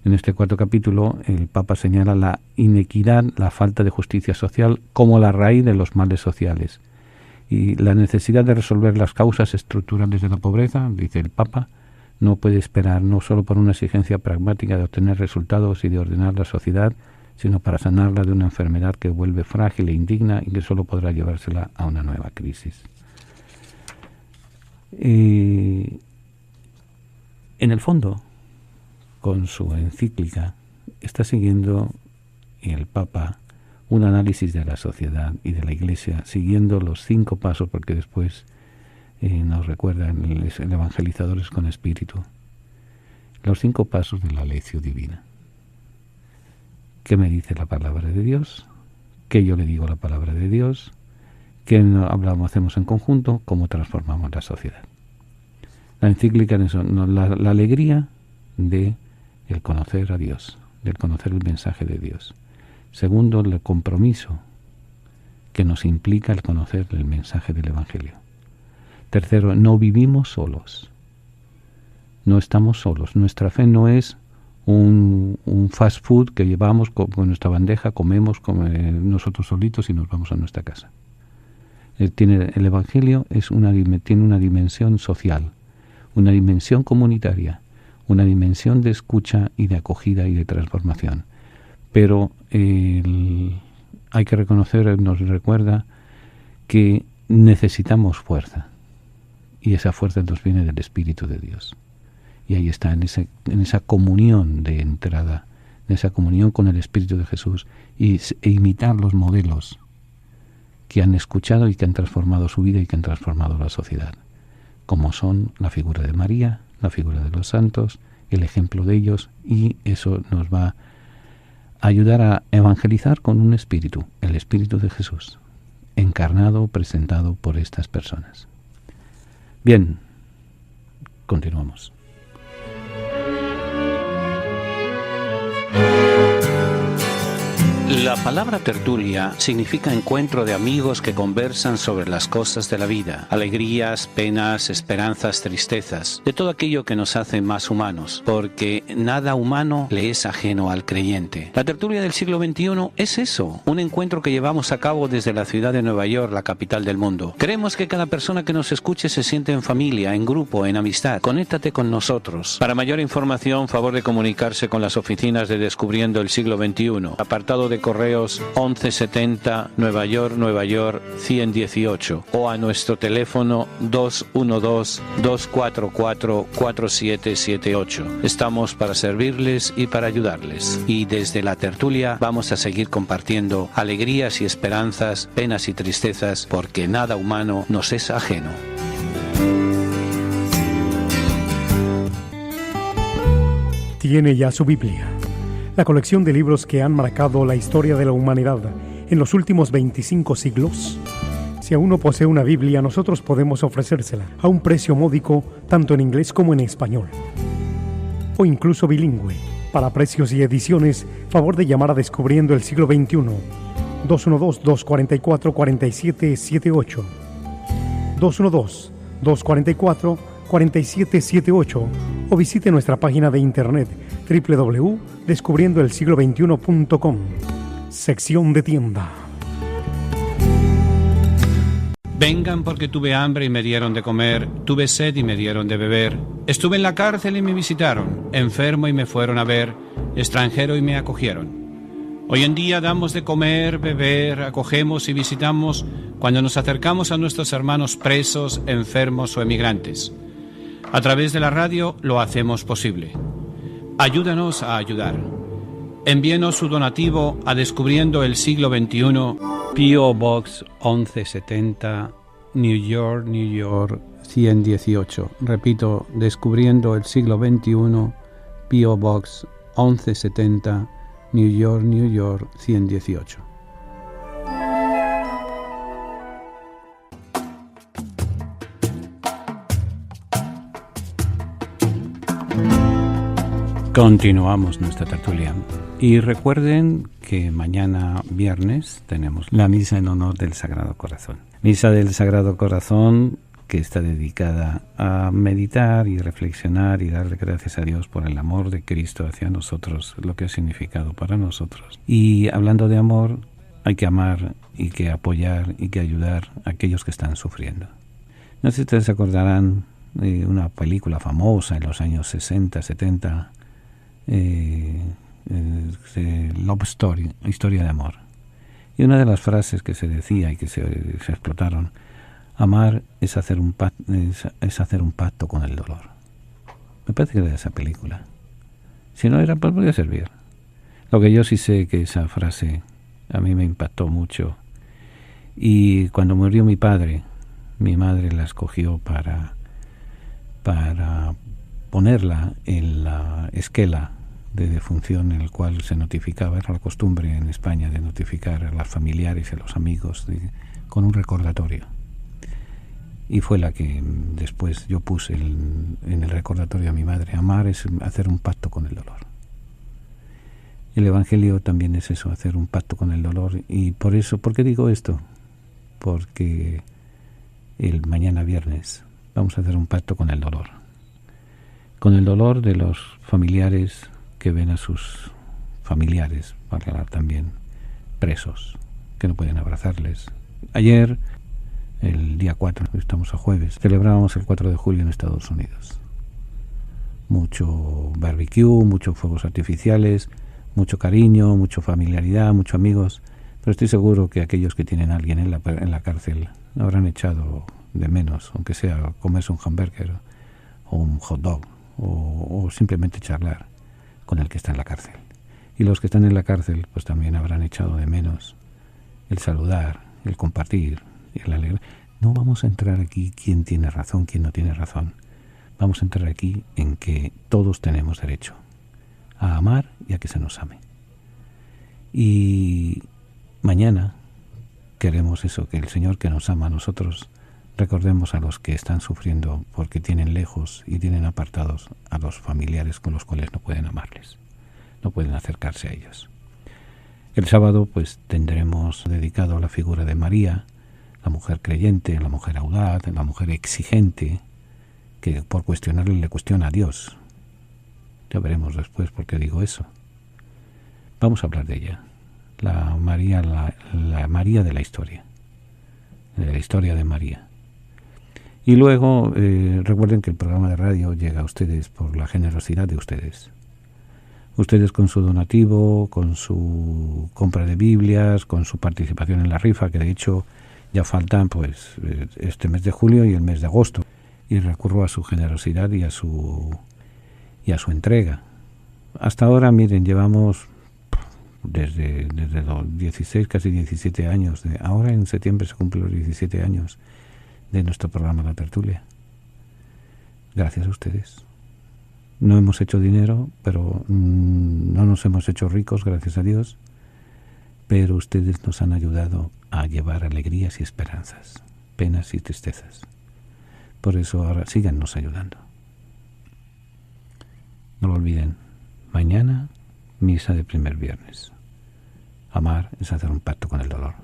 En este 4º capítulo el Papa señala la inequidad, la falta de justicia social como la raíz de los males sociales y la necesidad de resolver las causas estructurales de la pobreza, dice el Papa, no puede esperar no solo por una exigencia pragmática de obtener resultados y de ordenar la sociedad, sino para sanarla de una enfermedad que vuelve frágil e indigna y que solo podrá llevársela a una nueva crisis. En el fondo, con su encíclica, está siguiendo el Papa un análisis de la sociedad y de la Iglesia, siguiendo los 5 pasos, porque después nos recuerdan el evangelizadores con espíritu, los 5 pasos de la lección divina. ¿Qué me dice la palabra de Dios? ¿Qué yo le digo a la palabra de Dios? ¿Qué hacemos en conjunto? ¿Cómo transformamos la sociedad? La encíclica en eso, la alegría de el conocer a Dios, del conocer el mensaje de Dios. Segundo, el compromiso que nos implica el conocer el mensaje del Evangelio. Tercero, no vivimos solos. No estamos solos. Nuestra fe no es un fast food que llevamos con nuestra bandeja, comemos nosotros solitos y nos vamos a nuestra casa. El Evangelio tiene una dimensión social, una dimensión comunitaria, una dimensión de escucha y de acogida y de transformación. Pero hay que reconocer, nos recuerda que necesitamos fuerza, y esa fuerza nos viene del Espíritu de Dios. Y ahí está, en esa comunión de entrada, en esa comunión con el Espíritu de Jesús, e imitar los modelos que han escuchado y que han transformado su vida y que han transformado la sociedad, como son la figura de María, la figura de los santos, el ejemplo de ellos, y eso nos va a ayudar a evangelizar con un espíritu, el Espíritu de Jesús, encarnado, presentado por estas personas. Bien, continuamos. La palabra tertulia significa encuentro de amigos que conversan sobre las cosas de la vida, alegrías, penas, esperanzas, tristezas, de todo aquello que nos hace más humanos, porque nada humano le es ajeno al creyente. La tertulia del siglo XXI es eso, un encuentro que llevamos a cabo desde la ciudad de Nueva York, la capital del mundo. Queremos que cada persona que nos escuche se siente en familia, en grupo, en amistad. Conéctate con nosotros. Para mayor información, favor de comunicarse con las oficinas de Descubriendo el Siglo XXI, apartado de correos 1170 Nueva York 118, o a nuestro teléfono 212-244-4778. Estamos para servirles y para ayudarles. Y desde la tertulia vamos a seguir compartiendo alegrías y esperanzas, penas y tristezas, porque nada humano nos es ajeno. Tiene ya su Biblia, la colección de libros que han marcado la historia de la humanidad en los últimos 25 siglos. Si aún no posee una Biblia, nosotros podemos ofrecérsela a un precio módico, tanto en inglés como en español, o incluso bilingüe. Para precios y ediciones, favor de llamar a Descubriendo el Siglo XXI, 212-244-4778, 212-244-4778, o visite nuestra página de internet www.descubriendoelsiglo21.com, sección de tienda. Vengan porque tuve hambre y me dieron de comer, tuve sed y me dieron de beber, estuve en la cárcel y me visitaron, enfermo y me fueron a ver, extranjero y me acogieron. Hoy en día damos de comer, beber, acogemos y visitamos cuando nos acercamos a nuestros hermanos presos, enfermos o emigrantes. A través de la radio lo hacemos posible. Ayúdanos a ayudar. Envíenos su donativo a Descubriendo el Siglo XXI, P.O. Box 1170, New York, New York 118. Repito, Descubriendo el Siglo XXI, P.O. Box 1170, New York, New York 118. Continuamos nuestra tertulia. Y recuerden que mañana viernes tenemos la misa en honor del Sagrado Corazón. Misa del Sagrado Corazón que está dedicada a meditar y reflexionar y darle gracias a Dios por el amor de Cristo hacia nosotros, lo que ha significado para nosotros. Y hablando de amor, hay que amar y que apoyar y que ayudar a aquellos que están sufriendo. No sé si ustedes se acordarán de una película famosa en los años 60, 70, Love Story, historia de amor. Y una de las frases que se decía y que se explotaron: amar es hacer un pacto con el dolor. Me parece que era de esa película. Si no era, pues podría servir. Lo que yo sí sé que esa frase a mí me impactó mucho. Y cuando murió mi padre, mi madre la escogió para ponerla en la esquela de defunción, en el cual se notificaba, era la costumbre en España de notificar a los familiares y a los amigos con un recordatorio. Y fue la que después yo puse en el recordatorio a mi madre: amar es hacer un pacto con el dolor. El Evangelio también es eso, hacer un pacto con el dolor. Y por eso, ¿por qué digo esto? Porque el mañana viernes vamos a hacer un pacto con el dolor de los familiares que ven a sus familiares, para hablar también, presos, que no pueden abrazarles. Ayer, el día 4, estamos a jueves, celebrábamos el 4 de julio en Estados Unidos. Mucho barbecue, muchos fuegos artificiales, mucho cariño, mucha familiaridad, muchos amigos, pero estoy seguro que aquellos que tienen a alguien en la cárcel habrán echado de menos, aunque sea comerse un hamburger o un hot dog, o simplemente charlar con el que está en la cárcel. Y los que están en la cárcel pues también habrán echado de menos el saludar, el compartir, el alegrar. No vamos a entrar aquí quién tiene razón, quién no tiene razón. Vamos a entrar aquí en que todos tenemos derecho a amar y a que se nos ame. Y mañana queremos eso, que el Señor que nos ama a nosotros, recordemos a los que están sufriendo porque tienen lejos y tienen apartados a los familiares con los cuales no pueden amarles, no pueden acercarse a ellos. El sábado pues tendremos dedicado a la figura de María, la mujer creyente, la mujer audaz, la mujer exigente, que por cuestionarle le cuestiona a Dios. Ya veremos después por qué digo eso. Vamos a hablar de ella, la María de la historia de María. Y luego recuerden que el programa de radio llega a ustedes por la generosidad de ustedes. Ustedes con su donativo, con su compra de Biblias, con su participación en la rifa, que de hecho ya faltan pues este mes de julio y el mes de agosto. Y recurro a su generosidad y a su entrega. Hasta ahora, miren, llevamos desde los 16, casi 17 años. Ahora en septiembre se cumplen los 17 años de nuestro programa La Tertulia. Gracias a ustedes. No hemos hecho dinero, pero no nos hemos hecho ricos, gracias a Dios. pero ustedes nos han ayudado a llevar alegrías y esperanzas, penas y tristezas. Por eso ahora síganos ayudando. No lo olviden, mañana misa de primer viernes. Amar es hacer un pacto con el dolor.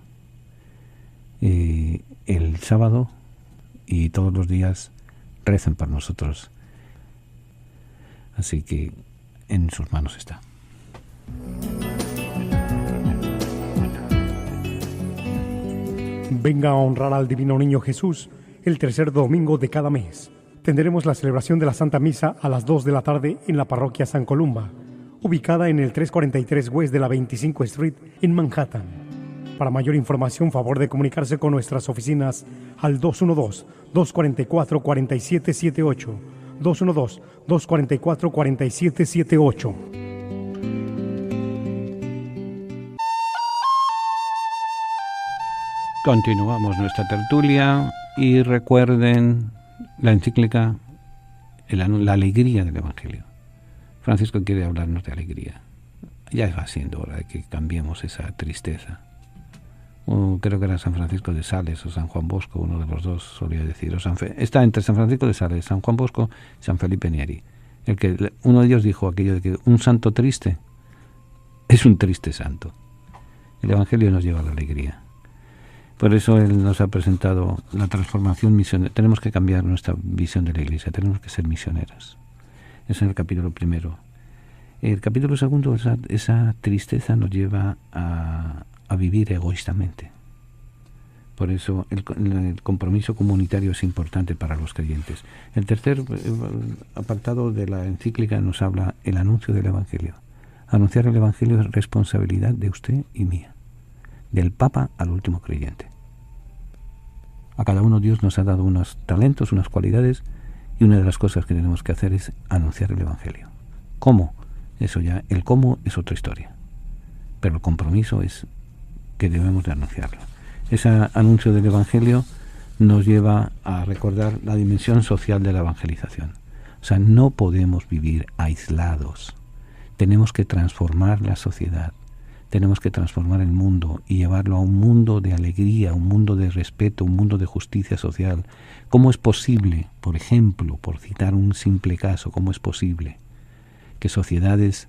El sábado y todos los días recen por nosotros. Así que en sus manos está. Venga a honrar al Divino Niño Jesús el tercer domingo de cada mes. Tendremos la celebración de la Santa Misa a las 2 de la tarde en la parroquia San Columba, ubicada en el 343 West de la 25 Street en Manhattan. Para mayor información, favor de comunicarse con nuestras oficinas al 212-244-4778, 212-244-4778. Continuamos nuestra tertulia y recuerden la encíclica, la alegría del Evangelio. Francisco quiere hablarnos de alegría. Ya va siendo hora de que cambiemos esa tristeza. Creo que era San Francisco de Sales o San Juan Bosco, uno de los dos solía decir. Está entre San Francisco de Sales, San Juan Bosco y San Felipe Neri. Uno de ellos dijo aquello de que un santo triste es un triste santo. El Evangelio nos lleva a la alegría. Por eso él nos ha presentado la transformación misionera. Tenemos que cambiar nuestra visión de la Iglesia, tenemos que ser misioneros. Es en el capítulo primero. El capítulo segundo, esa tristeza nos lleva a vivir egoístamente. Por eso el compromiso comunitario es importante para los creyentes. El tercer apartado de la encíclica nos habla el anuncio del Evangelio. Anunciar el Evangelio es responsabilidad de usted y mía, del Papa al último creyente. A cada uno Dios nos ha dado unos talentos, unas cualidades, y una de las cosas que tenemos que hacer es anunciar el Evangelio. ¿Cómo? El cómo es otra historia. Pero el compromiso es que debemos de anunciarlo. Ese anuncio del Evangelio nos lleva a recordar la dimensión social de la evangelización. O sea, no podemos vivir aislados. Tenemos que transformar la sociedad. Tenemos que transformar el mundo y llevarlo a un mundo de alegría, un mundo de respeto, un mundo de justicia social. ¿Cómo es posible, por ejemplo, por citar un simple caso, cómo es posible que sociedades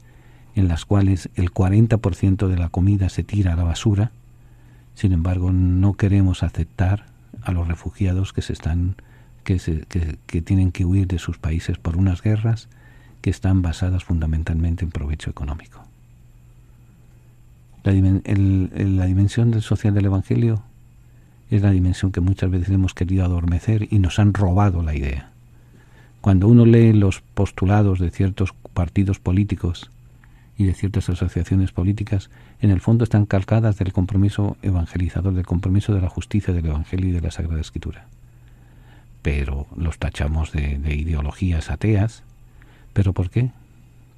en las cuales el 40% de la comida se tira a la basura, sin embargo no queremos aceptar a los refugiados que tienen que huir de sus países por unas guerras que están basadas fundamentalmente en provecho económico? La dimensión social del Evangelio es la dimensión que muchas veces hemos querido adormecer y nos han robado la idea. Cuando uno lee los postulados de ciertos partidos políticos y de ciertas asociaciones políticas, en el fondo están calcadas del compromiso evangelizador, del compromiso de la justicia del Evangelio y de la Sagrada Escritura. Pero los tachamos de ideologías ateas. ¿Pero por qué?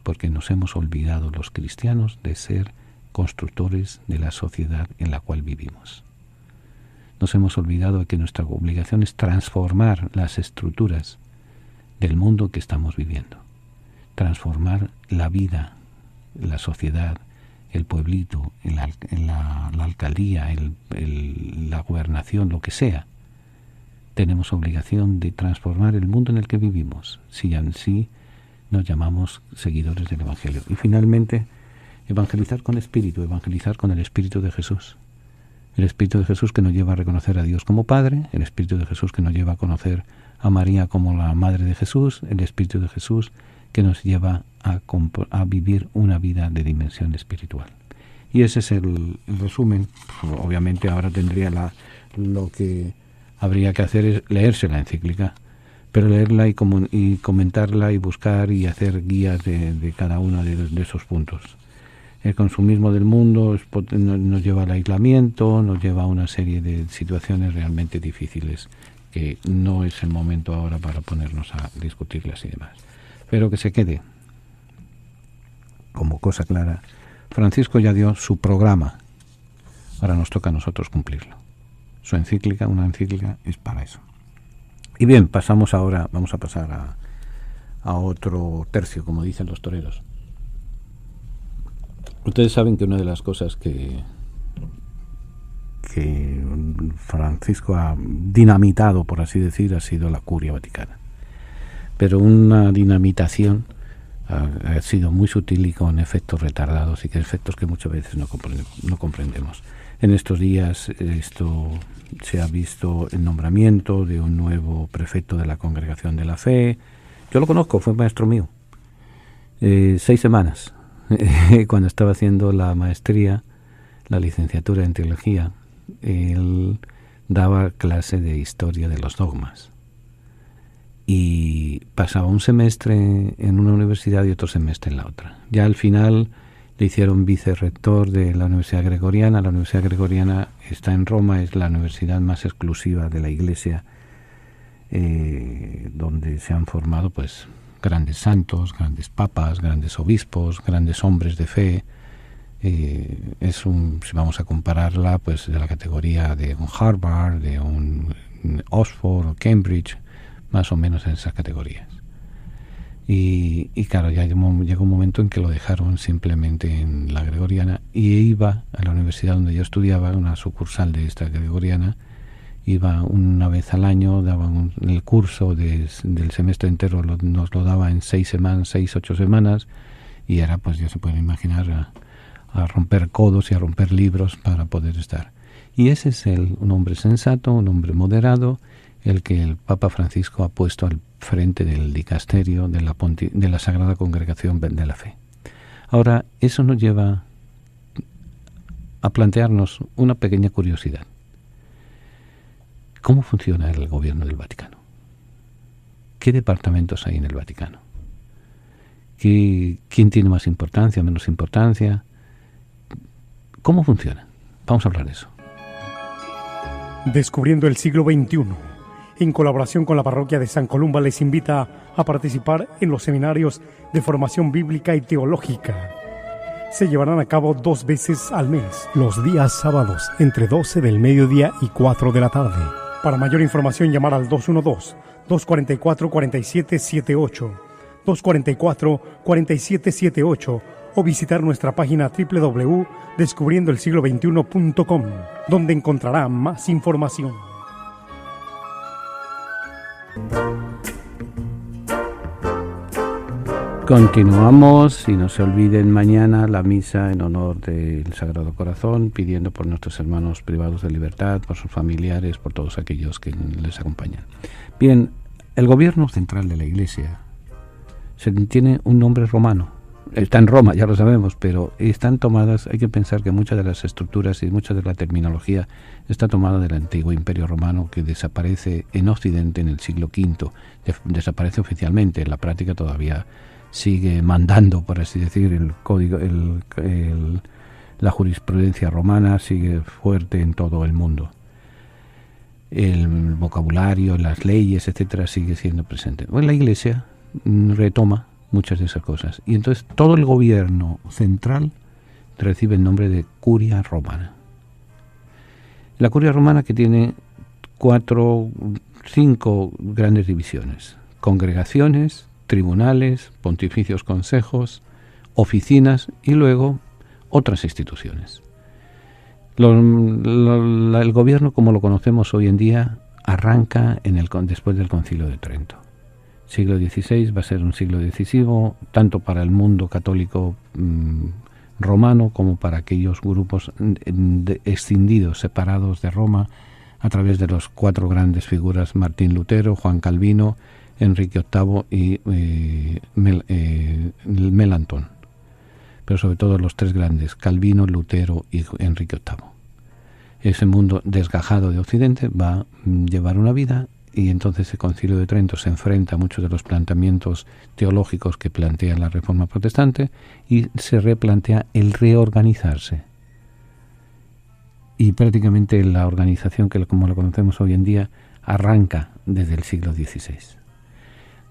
Porque nos hemos olvidado los cristianos de ser constructores de la sociedad en la cual vivimos. Nos hemos olvidado de que nuestra obligación es transformar las estructuras del mundo que estamos viviendo, transformar la vida, la sociedad, el pueblito, la alcaldía, la gobernación, lo que sea. Tenemos obligación de transformar el mundo en el que vivimos, si así nos llamamos seguidores del Evangelio. Y finalmente, evangelizar con espíritu, evangelizar con el Espíritu de Jesús. El Espíritu de Jesús que nos lleva a reconocer a Dios como Padre, el Espíritu de Jesús que nos lleva a conocer a María como la Madre de Jesús, el Espíritu de Jesús que nos lleva a vivir una vida de dimensión espiritual. Y ese es el resumen. Obviamente ahora tendría lo que habría que hacer es leerse la encíclica, pero leerla y comentarla y buscar y hacer guías de cada uno de esos puntos. El consumismo del mundo nos lleva al aislamiento, nos lleva a una serie de situaciones realmente difíciles que no es el momento ahora para ponernos a discutirlas y demás. Pero que se quede como cosa clara. Francisco ya dio su programa, ahora nos toca a nosotros cumplirlo. Su encíclica, una encíclica, es para eso. Y bien, vamos a pasar a otro tercio, como dicen los toreros. Ustedes saben que una de las cosas que que Francisco ha dinamitado, por así decir, ha sido la Curia Vaticana. Pero una dinamitación ha sido muy sutil y con efectos retardados, y que efectos que muchas veces no comprendemos. En estos días esto se ha visto el nombramiento de un nuevo prefecto de la Congregación de la Fe. Yo lo conozco, fue maestro mío. 6 semanas, cuando estaba haciendo la maestría, la licenciatura en teología, él daba clase de historia de los dogmas. Y pasaba un semestre en una universidad y otro semestre en la otra. Ya al final le hicieron vicerrector de la Universidad Gregoriana. La Universidad Gregoriana está en Roma, es la universidad más exclusiva de la Iglesia, donde se han formado pues grandes santos, grandes papas, grandes obispos, grandes hombres de fe. Si vamos a compararla, pues de la categoría de un Harvard, de un Oxford o Cambridge, más o menos en esas categorías. Y claro, ya llegó un momento en que lo dejaron simplemente en la Gregoriana, y iba a la universidad donde yo estudiaba, una sucursal de esta Gregoriana. Iba una vez al año, daban el curso del semestre entero, nos lo daba en 6 semanas, 8 semanas, y era, pues ya se pueden imaginar, a romper codos y a romper libros para poder estar. Y ese es un hombre sensato, un hombre moderado, el que el Papa Francisco ha puesto al frente del dicasterio de la Sagrada Congregación de la Fe. Ahora, eso nos lleva a plantearnos una pequeña curiosidad. ¿Cómo funciona el gobierno del Vaticano? ¿Qué departamentos hay en el Vaticano? ¿Quién tiene más importancia, menos importancia? ¿Cómo funciona? Vamos a hablar de eso. Descubriendo el siglo XXI, en colaboración con la parroquia de San Columba, les invita a participar en los seminarios de formación bíblica y teológica. Se llevarán a cabo 2 veces al mes, los días sábados, entre 12 del mediodía y 4 de la tarde. Para mayor información, llamar al 212-244-4778, 244-4778, o visitar nuestra página www.descubriendoelsiglo21.com, donde encontrará más información. Continuamos, y no se olviden mañana la misa en honor del Sagrado Corazón, pidiendo por nuestros hermanos privados de libertad, por sus familiares, por todos aquellos que les acompañan. Bien, el gobierno central de la Iglesia tiene un nombre romano. Está en Roma, ya lo sabemos, pero están tomadas, hay que pensar que muchas de las estructuras y mucha de la terminología está tomada del antiguo Imperio Romano, que desaparece en Occidente en el siglo V, desaparece oficialmente, en la práctica todavía sigue mandando, por así decir, el código, la jurisprudencia romana sigue fuerte en todo el mundo. El vocabulario, las leyes, etcétera, sigue siendo presente. Bueno, la Iglesia retoma muchas de esas cosas, y entonces todo el gobierno central recibe el nombre de Curia Romana. La Curia Romana, que tiene 5 grandes divisiones: congregaciones, tribunales, pontificios consejos, oficinas y luego otras instituciones. El gobierno, como lo conocemos hoy en día, arranca después del Concilio de Trento. Siglo XVI va a ser un siglo decisivo, tanto para el mundo católico romano como para aquellos grupos escindidos, separados de Roma, a través de los 4 grandes figuras: Martín Lutero, Juan Calvino, Enrique VIII y Melanchthon. Pero sobre todo los 3 grandes: Calvino, Lutero y Enrique VIII. Ese mundo desgajado de Occidente va a llevar una vida, y entonces el Concilio de Trento se enfrenta a muchos de los planteamientos teológicos que plantea la Reforma Protestante, y se replantea el reorganizarse. Y prácticamente la organización, que como la conocemos hoy en día, arranca desde el siglo XVI.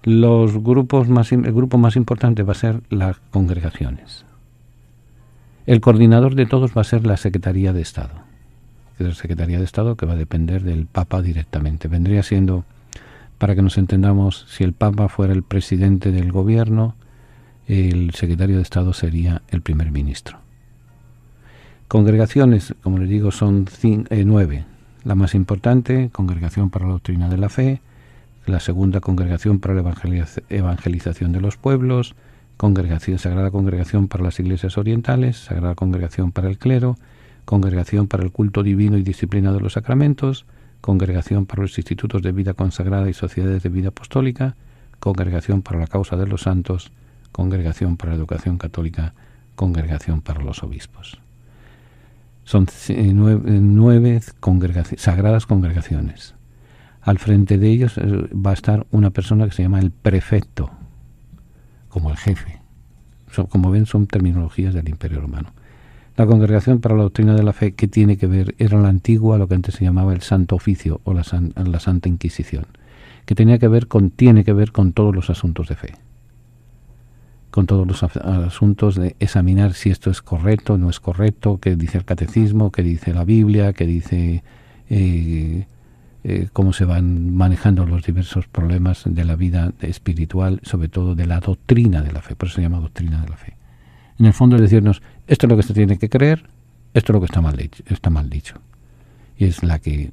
El grupo más importante va a ser las congregaciones. El coordinador de todos va a ser la Secretaría de Estado, que es la Secretaría de Estado que va a depender del Papa directamente. Vendría siendo, para que nos entendamos, si el Papa fuera el presidente del gobierno, el secretario de Estado sería el primer ministro. Congregaciones, como les digo, son 9. La más importante, Congregación para la Doctrina de la Fe. La segunda, Congregación para la Evangelización de los Pueblos. Sagrada Congregación para las Iglesias Orientales. Sagrada Congregación para el Clero. Congregación para el Culto Divino y Disciplina de los Sacramentos. Congregación para los Institutos de Vida Consagrada y Sociedades de Vida Apostólica. Congregación para la Causa de los Santos. Congregación para la Educación Católica. Congregación para los Obispos. Son 9 sagradas congregaciones. Al frente de ellos va a estar una persona que se llama el prefecto, como el jefe. Como ven, son terminologías del Imperio Romano. La Congregación para la Doctrina de la Fe, ¿qué tiene que ver? Era la antigua, lo que antes se llamaba el Santo Oficio o la Santa Inquisición, que tiene que ver con todos los asuntos de fe, con todos los asuntos de examinar si esto es correcto, no es correcto, qué dice el catecismo, qué dice la Biblia, qué dice cómo se van manejando los diversos problemas de la vida espiritual, sobre todo de la doctrina de la fe. Por eso se llama doctrina de la fe. En el fondo es decirnos, esto es lo que se tiene que creer, esto es lo que está mal dicho. Y es la que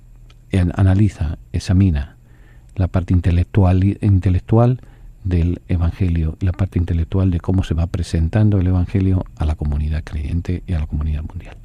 analiza, examina la parte intelectual del Evangelio, la parte intelectual de cómo se va presentando el Evangelio a la comunidad creyente y a la comunidad mundial.